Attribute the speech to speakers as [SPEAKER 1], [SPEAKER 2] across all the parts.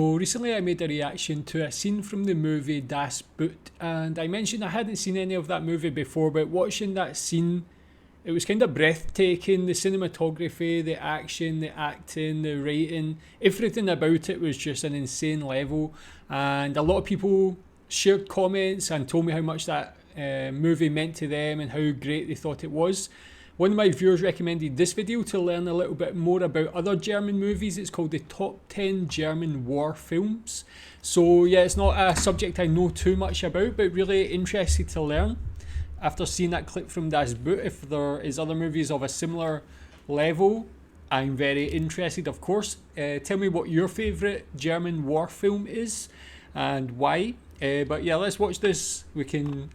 [SPEAKER 1] So recently I made a reaction to a scene from the movie Das Boot, and I mentioned I hadn't seen any of that movie before, but watching that scene, it was kind of breathtaking. The cinematography, the action, the acting, the writing, everything about it was just an insane level. And a lot of people shared comments and told me how much that movie meant to them and how great they thought it was. One of my viewers recommended this video to learn a little bit more about other German movies. It's called the Top 10 German War Films. So yeah, it's not a subject I know too much about, but really interested to learn. After seeing that clip from Das Boot, if there is other movies of a similar level, I'm very interested, of course. Tell me what your favourite German war film is and why. But yeah, let's watch this. I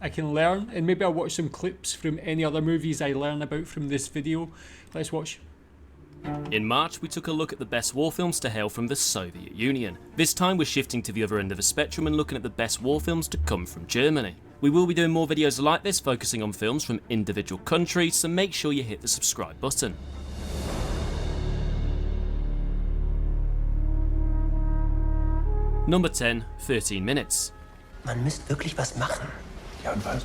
[SPEAKER 1] can learn, and maybe I'll watch some clips from any other movies I learn about from this video. Let's watch.
[SPEAKER 2] In March, we took a look at the best war films to hail from the Soviet Union. This time we're shifting to the other end of the spectrum and looking at the best war films to come from Germany. We will be doing more videos like this, focusing on films from individual countries, so make sure you hit the subscribe button. Number 10, 13 Minutes.
[SPEAKER 3] Man müsste wirklich was machen.
[SPEAKER 4] Ja, und was?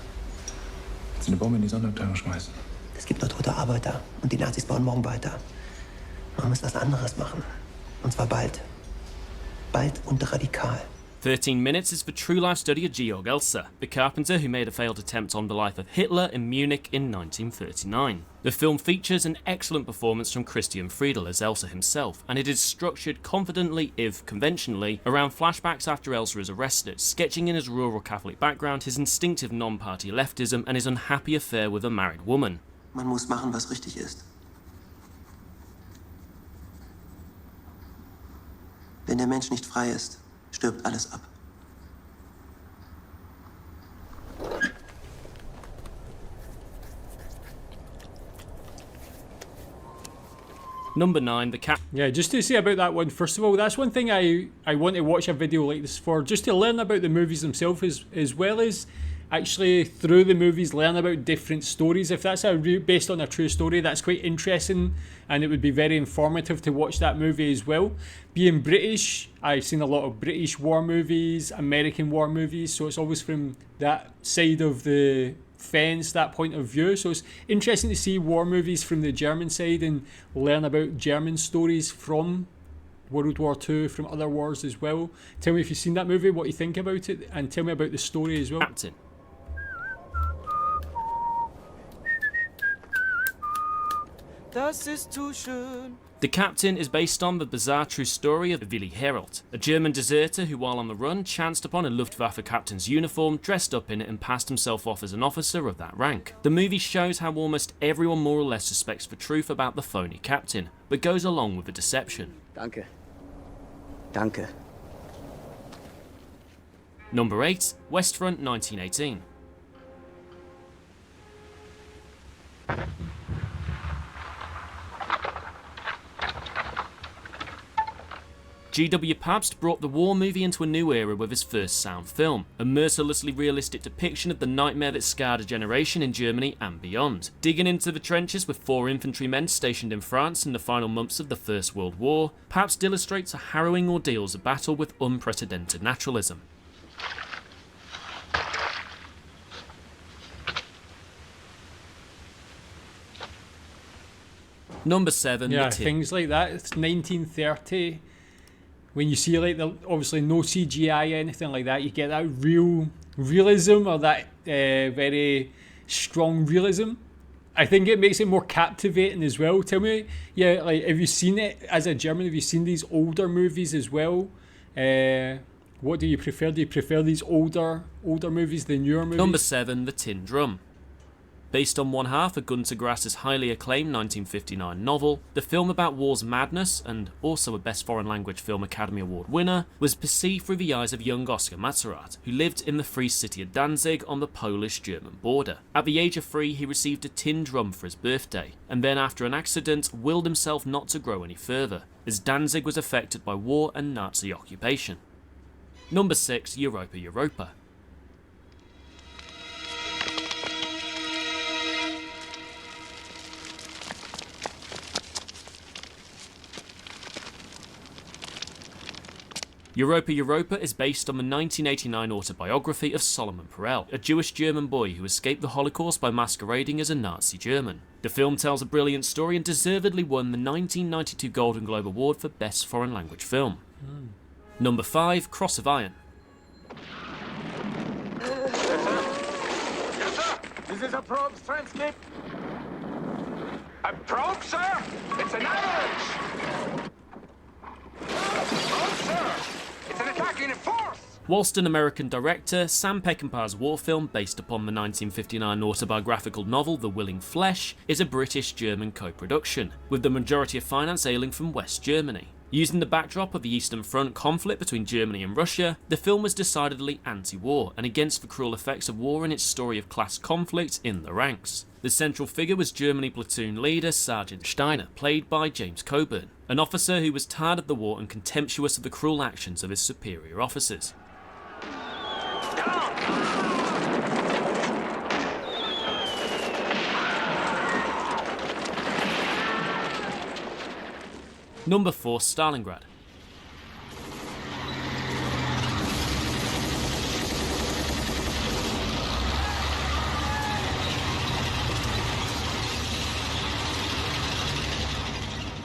[SPEAKER 4] Willst du eine Bombe in die Sonderabteilung schmeißen?
[SPEAKER 3] Es gibt noch tote Arbeiter und die Nazis bauen morgen weiter. Man muss was anderes machen. Und zwar bald. Bald und radikal.
[SPEAKER 2] 13 Minutes is the true-life study of Georg Elser, the carpenter who made a failed attempt on the life of Hitler in Munich in 1939. The film features an excellent performance from Christian Friedel as Elsa himself, and it is structured confidently, if conventionally, around flashbacks after Elsa is arrested, sketching in his rural Catholic background, his instinctive non-party leftism, and his unhappy affair with a married woman.
[SPEAKER 3] Man muss machen, was richtig ist. Wenn der Mensch nicht frei ist, stirbt alles ab.
[SPEAKER 2] Number 9, The Cat.
[SPEAKER 1] Yeah, just to say about that one, first of all, that's one thing I want to watch a video like this for, just to learn about the movies themselves, as well as actually through the movies learn about different stories. If that's based on a true story, that's quite interesting, and it would be very informative to watch that movie as well. Being British, I've seen a lot of British war movies, American war movies, so it's always from that side of the fence, that point of view. So it's interesting to see war movies from the German side and learn about German stories from World War II, from other wars as well. Tell me if you've seen that movie, what you think about it, and tell me about the story as well.
[SPEAKER 2] Captain.
[SPEAKER 5] Das ist zu schön.
[SPEAKER 2] The Captain is based on the bizarre true story of Willi Herold, a German deserter who, while on the run, chanced upon a Luftwaffe captain's uniform, dressed up in it, and passed himself off as an officer of that rank. The movie shows how almost everyone more or less suspects the truth about the phony captain, but goes along with the deception.
[SPEAKER 5] Danke. Danke.
[SPEAKER 2] Number 8, Westfront 1918. G.W. Pabst brought the war movie into a new era with his first sound film, a mercilessly realistic depiction of the nightmare that scarred a generation in Germany and beyond. Digging into the trenches with 4 infantrymen stationed in France in the final months of the First World War, Pabst illustrates a harrowing ordeals of battle with unprecedented naturalism. Number 7,
[SPEAKER 1] Yeah,
[SPEAKER 2] The Tin.
[SPEAKER 1] things like that. It's 1930. When you see like obviously no CGI, anything like that, you get that realism, or that very strong realism. I think it makes it more captivating as well. Tell me, yeah, like, have you seen it as a German? Have you seen these older movies as well? What do you prefer? Do you prefer these older movies, the newer movies?
[SPEAKER 2] Number 7, The Tin Drum. Based on one half of Gunter Grass's highly acclaimed 1959 novel, the film about war's madness, and also a Best Foreign Language Film Academy Award winner, was perceived through the eyes of young Oscar Mazerat, who lived in the free city of Danzig on the Polish-German border. At the age of 3, he received a tin drum for his birthday, and then after an accident, willed himself not to grow any further, as Danzig was affected by war and Nazi occupation. Number 6, Europa Europa. Europa Europa is based on the 1989 autobiography of Solomon Perel, a Jewish German boy who escaped the Holocaust by masquerading as a Nazi German. The film tells a brilliant story and deservedly won the 1992 Golden Globe Award for Best Foreign Language Film. Number 5, Cross of Iron.
[SPEAKER 6] This is a probe's transcript. A probe, sir? It's an average. Probe, sir. It's an attack in force.
[SPEAKER 2] Whilst an American director, Sam Peckinpah's war film, based upon the 1959 autobiographical novel The Willing Flesh, is a British-German co-production, with the majority of finance ailing from West Germany. Using the backdrop of the Eastern Front conflict between Germany and Russia, the film was decidedly anti-war and against the cruel effects of war in its story of class conflict in the ranks. The central figure was Germany platoon leader Sergeant Steiner, played by James Coburn, an officer who was tired of the war and contemptuous of the cruel actions of his superior officers. Number 4, Stalingrad.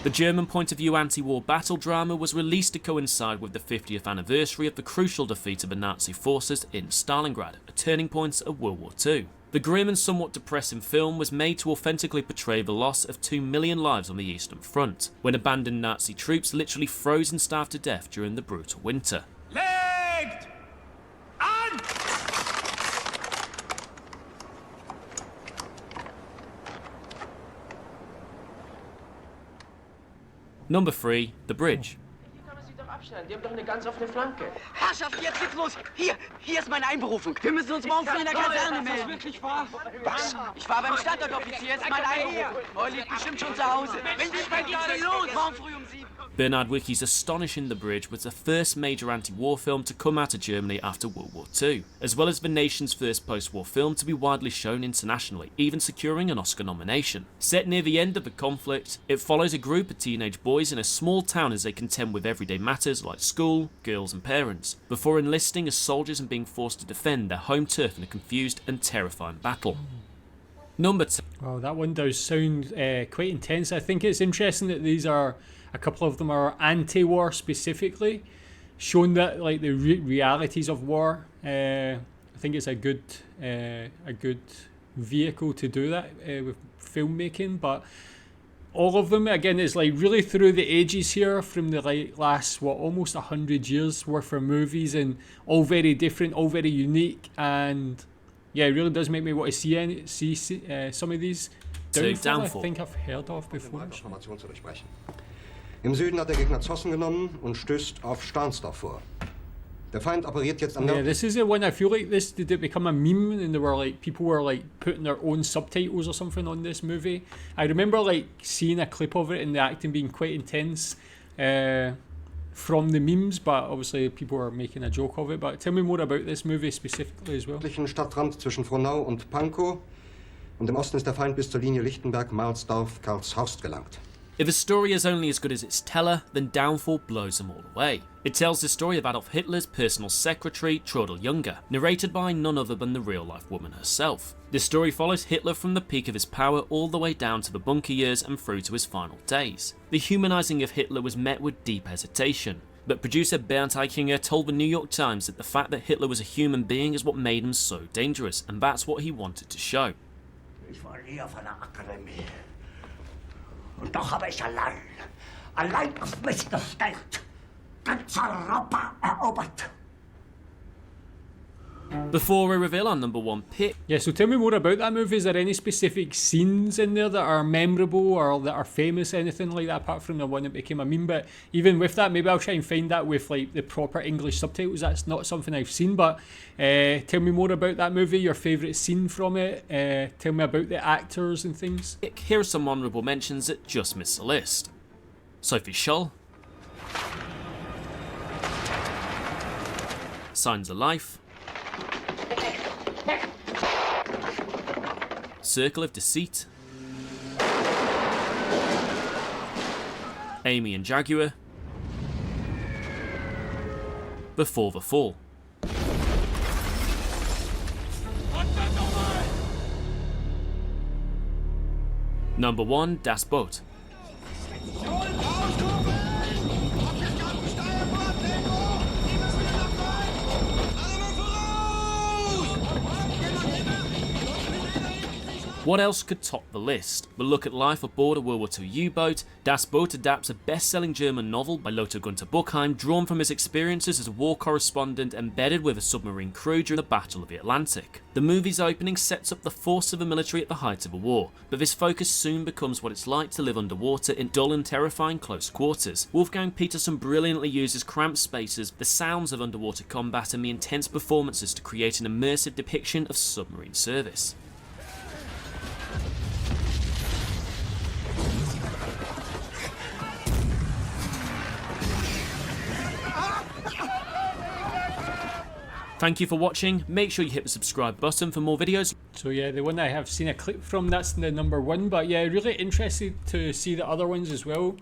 [SPEAKER 2] The German point-of-view anti-war battle drama was released to coincide with the 50th anniversary of the crucial defeat of the Nazi forces in Stalingrad, a turning point of World War II. The grim and somewhat depressing film was made to authentically portray the loss of 2 million lives on the Eastern Front, when abandoned Nazi troops literally froze and starved to death during the brutal winter.
[SPEAKER 6] Legt an!
[SPEAKER 2] Number 3, The Bridge.
[SPEAKER 7] Die haben doch eine ganz offene Flanke.
[SPEAKER 5] Herrschaft, jetzt geht's los. Hier ist meine Einberufung. Wir müssen uns morgen früh in der Kaserne melden.
[SPEAKER 7] Ist das wirklich wahr?
[SPEAKER 5] Was? Ich war beim Standortoffizier, jetzt meine Einberufung. Oh, liegt bestimmt schon zu Hause. Wenn nicht, dann geht's denn los. Morgen früh um 7.
[SPEAKER 2] Bernard Wickey's astonishing The Bridge was the first major anti-war film to come out of Germany after World War II, as well as the nation's first post-war film to be widely shown internationally, even securing an Oscar nomination. Set near the end of the conflict, it follows a group of teenage boys in a small town as they contend with everyday matters like school, girls and parents, before enlisting as soldiers and being forced to defend their home turf in a confused and terrifying battle. Number 10.
[SPEAKER 1] Well, that one does sound quite intense. I think it's interesting that a couple of them are anti-war specifically, showing that like the realities of war. I think it's a good vehicle to do that with filmmaking. But all of them, again, it's like really through the ages here, from the like last almost 100 years worth of movies, and all very different, all very unique, and yeah, it really does make me want to see some of these.
[SPEAKER 2] Downfall.
[SPEAKER 1] I think I've heard of before.
[SPEAKER 8] Im Süden hat der Gegner Zossen genommen und stößt auf Stahnsdorf vor. Der Feind operiert jetzt am
[SPEAKER 1] Yeah, this is the one. I feel like this did it become a meme, and people were like putting their own subtitles or something on this movie. I remember like seeing a clip of it and the acting being quite intense from the memes, but obviously people were making a joke of it. But tell me more about this movie specifically as well.
[SPEAKER 8] Stadtrand zwischen Frohnau und Pankow, und im Osten ist der Feind bis zur Linie Lichtenberg-Marsdorf, Karlshorst gelangt.
[SPEAKER 2] If a story is only as good as its teller, then Downfall blows them all away. It tells the story of Adolf Hitler's personal secretary, Trudel Junge, narrated by none other than the real-life woman herself. The story follows Hitler from the peak of his power all the way down to the bunker years and through to his final days. The humanising of Hitler was met with deep hesitation, but producer Bernd Eichinger told the New York Times that the fact that Hitler was a human being is what made him so dangerous, and that's what he wanted to show.
[SPEAKER 9] Ich war Lehrer von der Akademie. Und doch habe ich allein auf mich gestellt, ganz Europa erobert.
[SPEAKER 2] Before we reveal our number 1 pick.
[SPEAKER 1] Yeah, so tell me more about that movie. Is there any specific scenes in there that are memorable or that are famous, anything like that, apart from the one that became a meme? But even with that, maybe I'll try and find that with like the proper English subtitles. That's not something I've seen, but tell me more about that movie, your favourite scene from it, tell me about the actors and things.
[SPEAKER 2] Here are some honourable mentions that just missed the list. Sophie Scholl, Signs of Life, Circle of Deceit, Amy and Jaguar, before the fall. Number 1, Das Boot. What else could top the list? But look at life aboard a World War II U-boat. Das Boot adapts a best-selling German novel by Lothar Gunther Buchheim, drawn from his experiences as a war correspondent embedded with a submarine crew during the Battle of the Atlantic. The movie's opening sets up the force of the military at the height of a war, but this focus soon becomes what it's like to live underwater in dull and terrifying close quarters. Wolfgang Petersen brilliantly uses cramped spaces, the sounds of underwater combat, and the intense performances to create an immersive depiction of submarine service. Thank you for watching. Make sure you hit the subscribe button for more videos.
[SPEAKER 1] So yeah, the one I have seen a clip from, that's the number 1, but yeah, really interested to see the other ones as well.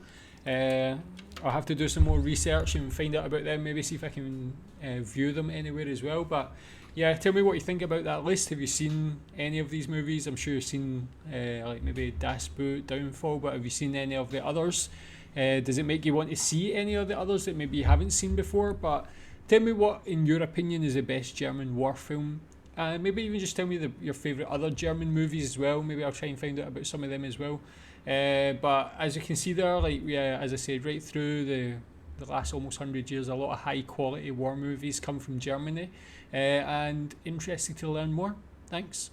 [SPEAKER 1] I'll have to do some more research and find out about them, maybe see if I can view them anywhere as well. But yeah, tell me what you think about that list. Have you seen any of these movies? I'm sure you've seen like maybe Das Boot, Downfall, but have you seen any of the others? Does it make you want to see any of the others that maybe you haven't seen before? But tell me what, in your opinion, is the best German war film. Maybe even just tell me your favourite other German movies as well. Maybe I'll try and find out about some of them as well. But as you can see there, like as I said, right through the last almost 100 years, a lot of high quality war movies come from Germany. And interested to learn more. Thanks.